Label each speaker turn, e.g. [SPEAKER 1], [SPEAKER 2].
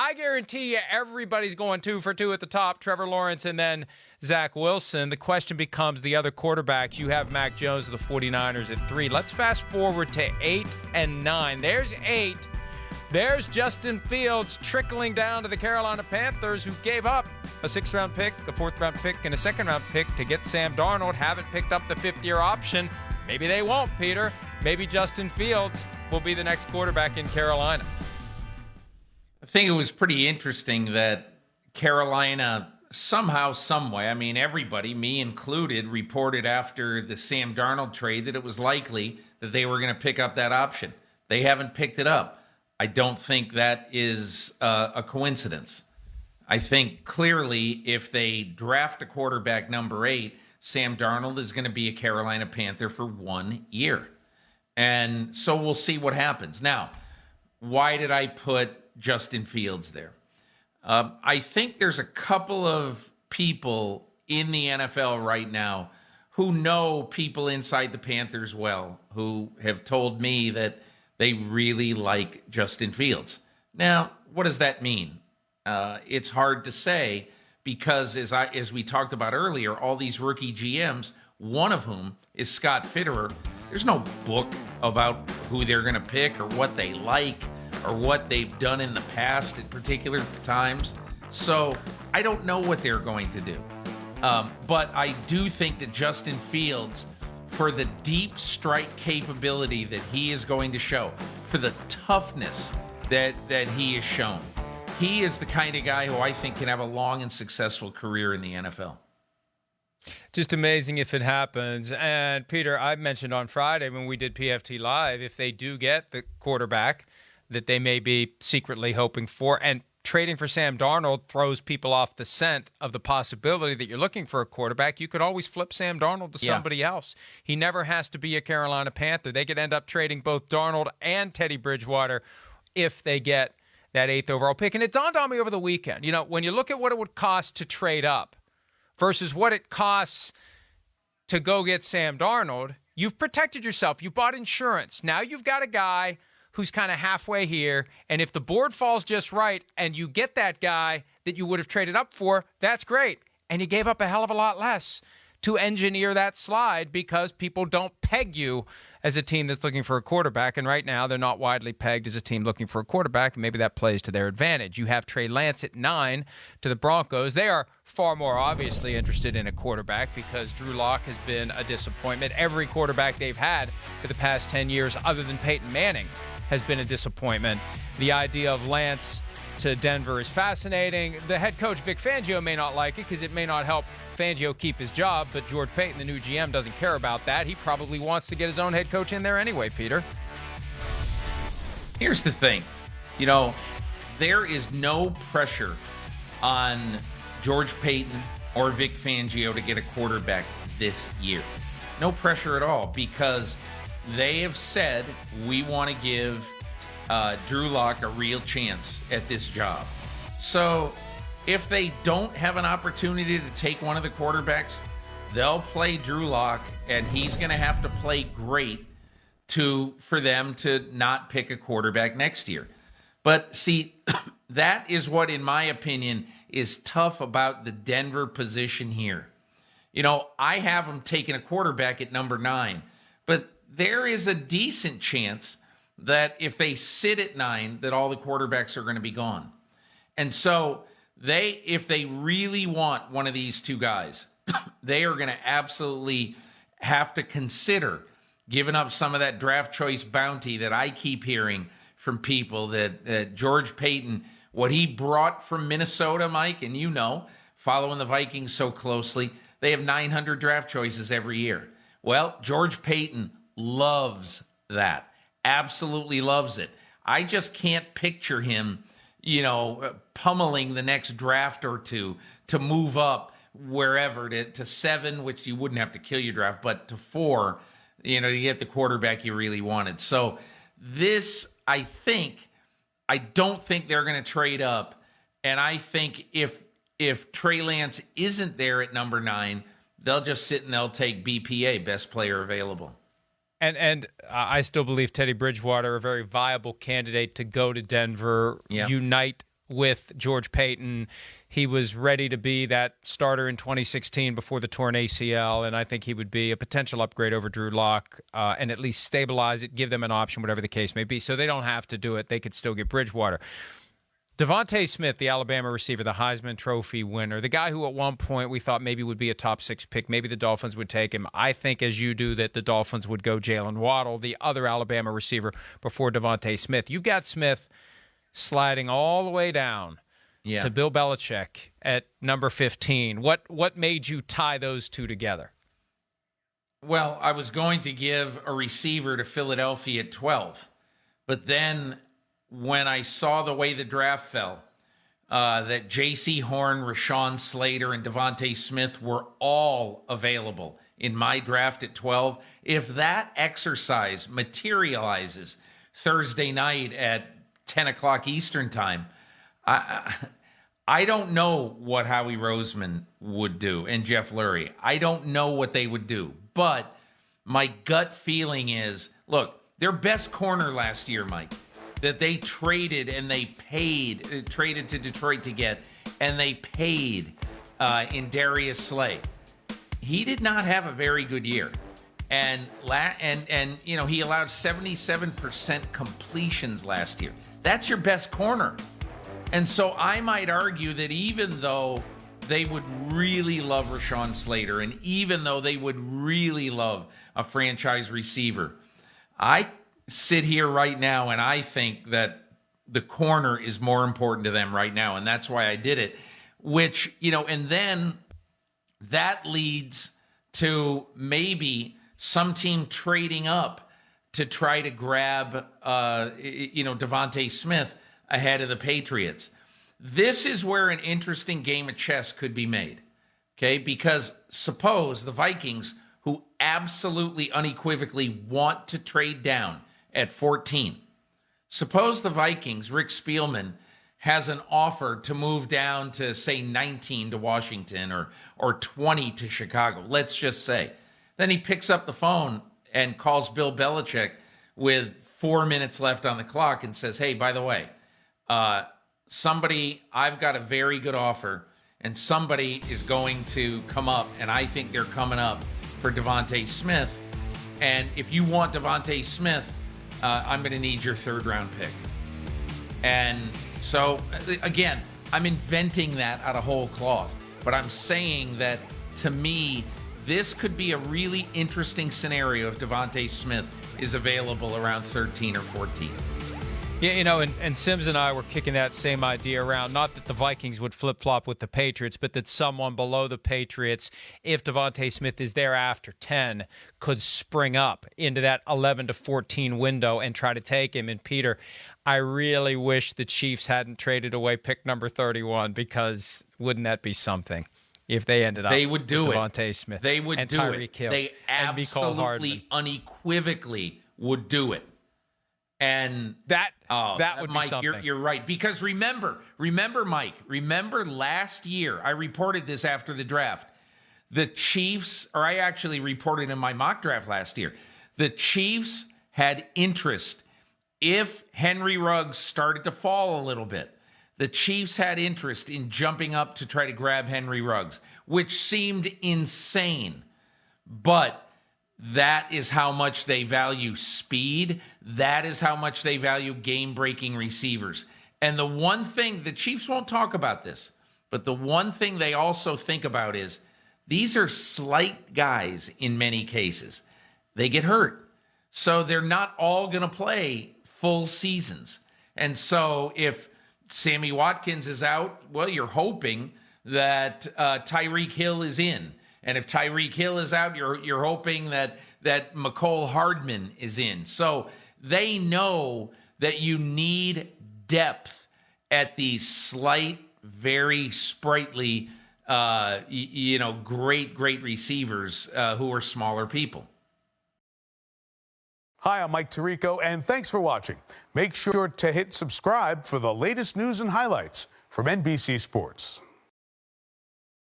[SPEAKER 1] I guarantee you everybody's going 2 for 2 at the top, Trevor Lawrence and then Zach Wilson. The question becomes the other quarterbacks. You have Mac Jones of the 49ers at 3. Let's fast forward to 8 and 9. There's 8. There's Justin Fields trickling down to the Carolina Panthers, who gave up a 6th-round pick, a 4th-round pick, and a 2nd-round pick to get Sam Darnold. Haven't picked up the 5th-year option. Maybe they won't, Peter. Maybe Justin Fields will be the next quarterback in Carolina.
[SPEAKER 2] I think it was pretty interesting that Carolina somehow, someway, I mean, everybody, me included, reported after the Sam Darnold trade that it was likely that they were going to pick up that option. They haven't picked it up. I don't think that is a coincidence. I think clearly if they draft a quarterback number 8, Sam Darnold is going to be a Carolina Panther for 1 year. And so we'll see what happens. Now, why did I put Justin Fields there? I think there's a couple of people in the NFL right now who know people inside the Panthers well, who have told me that they really like Justin Fields. Now, what does that mean? It's hard to say because, as we talked about earlier, all these rookie GMs, one of whom is Scott Fitterer, there's no book about who they're going to pick or what they like or what they've done in the past at particular times. So I don't know what they're going to do. But I do think that Justin Fields, for the deep strike capability that he is going to show, for the toughness that he has shown, he is the kind of guy who I think can have a long and successful career in the NFL.
[SPEAKER 1] Just amazing if it happens. And Peter, I mentioned on Friday when we did PFT Live, if they do get the quarterback that they may be secretly hoping for, and trading for Sam Darnold throws people off the scent of the possibility that you're looking for a quarterback, you could always flip Sam Darnold to somebody else. He never has to be a Carolina Panther. They could end up trading both Darnold and Teddy Bridgewater if they get that 8th overall pick. And it dawned on me over the weekend, you know, when you look at what it would cost to trade up versus what it costs to go get Sam Darnold, you've protected yourself. You bought insurance. Now you've got a guy who's kind of halfway here, and if the board falls just right and you get that guy that you would have traded up for, that's great. And you gave up a hell of a lot less to engineer that slide because people don't peg you as a team that's looking for a quarterback, and right now they're not widely pegged as a team looking for a quarterback, and maybe that plays to their advantage. You have Trey Lance at 9 to the Broncos. They are far more obviously interested in a quarterback because Drew Lock has been a disappointment. Every quarterback they've had for the past 10 years other than Peyton Manning has been a disappointment. The idea of Lance to Denver is fascinating. The head coach, Vic Fangio, may not like it because it may not help Fangio keep his job, but George Payton, the new GM, doesn't care about that. He probably wants to get his own head coach in there anyway, Peter.
[SPEAKER 2] Here's the thing. You know, there is no pressure on George Payton or Vic Fangio to get a quarterback this year. No pressure at all because they have said we want to give Drew Lock a real chance at this job. So if they don't have an opportunity to take one of the quarterbacks, they'll play Drew Lock, and he's going to have to play great for them to not pick a quarterback next year. But see, that is what, in my opinion, is tough about the Denver position here. You know, I have them taking a quarterback at number 9, but there is a decent chance that if they sit at 9, that all the quarterbacks are going to be gone. And so if they really want one of these two guys, they are going to absolutely have to consider giving up some of that draft choice bounty that I keep hearing from people that George Payton, what he brought from Minnesota, Mike, and you know, following the Vikings so closely, they have 900 draft choices every year. Well, George Payton loves that. Absolutely loves it. I just can't picture him, you know, pummeling the next draft or two to move up wherever to 7, which you wouldn't have to kill your draft, but to 4, you know, to get the quarterback you really wanted. So this, I don't think they're going to trade up. And I think if Trey Lance isn't there at number 9, they'll just sit and they'll take BPA, best player available.
[SPEAKER 1] And I still believe Teddy Bridgewater, a very viable candidate to go to Denver, unite with George Payton. He was ready to be that starter in 2016 before the torn ACL, and I think he would be a potential upgrade over Drew Lock and at least stabilize it, give them an option, whatever the case may be. So they don't have to do it. They could still get Bridgewater. Devontae Smith, the Alabama receiver, the Heisman Trophy winner, the guy who at one point we thought maybe would be a top 6 pick, maybe the Dolphins would take him. I think, as you do, that the Dolphins would go Jalen Waddle, the other Alabama receiver, before Devontae Smith. You've got Smith sliding all the way down to Bill Belichick at number 15. What made you tie those two together?
[SPEAKER 2] Well, I was going to give a receiver to Philadelphia at 12, but then when I saw the way the draft fell, that J.C. Horn, Rashawn Slater, and Devontae Smith were all available in my draft at 12, if that exercise materializes Thursday night at 10 o'clock Eastern time, I don't know what Howie Roseman would do and Jeff Lurie. I don't know what they would do. But my gut feeling is, look, their best corner last year, Mike, that they traded and they paid, traded to Detroit to get, and they paid in Darius Slay. He did not have a very good year. And you know, he allowed 77% completions last year. That's your best corner. And so I might argue that even though they would really love Rashawn Slater, and even though they would really love a franchise receiver, I sit here right now and I think that the corner is more important to them right now, and that's why I did it. Which, you know, and then that leads to maybe some team trading up to try to grab, Devontae Smith ahead of the Patriots. This is where an interesting game of chess could be made, okay? Because suppose the Vikings, who absolutely unequivocally want to trade down at 14, suppose the Vikings, Rick Spielman, has an offer to move down to, say, 19 to Washington or 20 to Chicago, let's just say. Then he picks up the phone and calls Bill Belichick with 4 minutes left on the clock and says, hey, by the way, I've got a very good offer, and somebody is going to come up, and I think they're coming up for Devontae Smith. And if you want Devontae Smith, I'm going to need your 3rd-round pick. And so, again, I'm inventing that out of whole cloth, but I'm saying that, to me, this could be a really interesting scenario if Devontae Smith is available around 13 or 14.
[SPEAKER 1] Yeah, you know, and Sims and I were kicking that same idea around, not that the Vikings would flip-flop with the Patriots, but that someone below the Patriots, if Devontae Smith is there after 10, could spring up into that 11 to 14 window and try to take him. And Peter, I really wish the Chiefs hadn't traded away pick number 31, because wouldn't that be something if they ended up with Devontae Smith?
[SPEAKER 2] They would
[SPEAKER 1] and
[SPEAKER 2] do
[SPEAKER 1] Tyreek
[SPEAKER 2] it.
[SPEAKER 1] Hill
[SPEAKER 2] They
[SPEAKER 1] and
[SPEAKER 2] absolutely, unequivocally would do it. And
[SPEAKER 1] that would
[SPEAKER 2] Mike,
[SPEAKER 1] be something.
[SPEAKER 2] You're right. Because remember, Mike, last year, I reported this after the draft. The Chiefs, or I actually reported in my mock draft last year, the Chiefs had interest. If Henry Ruggs started to fall a little bit, the Chiefs had interest in jumping up to try to grab Henry Ruggs, which seemed insane. But that is how much they value speed. That is how much they value game-breaking receivers. And the one thing, the Chiefs won't talk about this, but the one thing they also think about is these are slight guys in many cases. They get hurt. So they're not all going to play full seasons. And so if Sammy Watkins is out, well, you're hoping that Tyreek Hill is in. And if Tyreek Hill is out, you're hoping that McCole Hardman is in. So they know that you need depth at these slight, very sprightly, great receivers who are smaller people.
[SPEAKER 3] Hi, I'm Mike Tirico, and thanks for watching. Make sure to hit subscribe for the latest news and highlights from NBC Sports.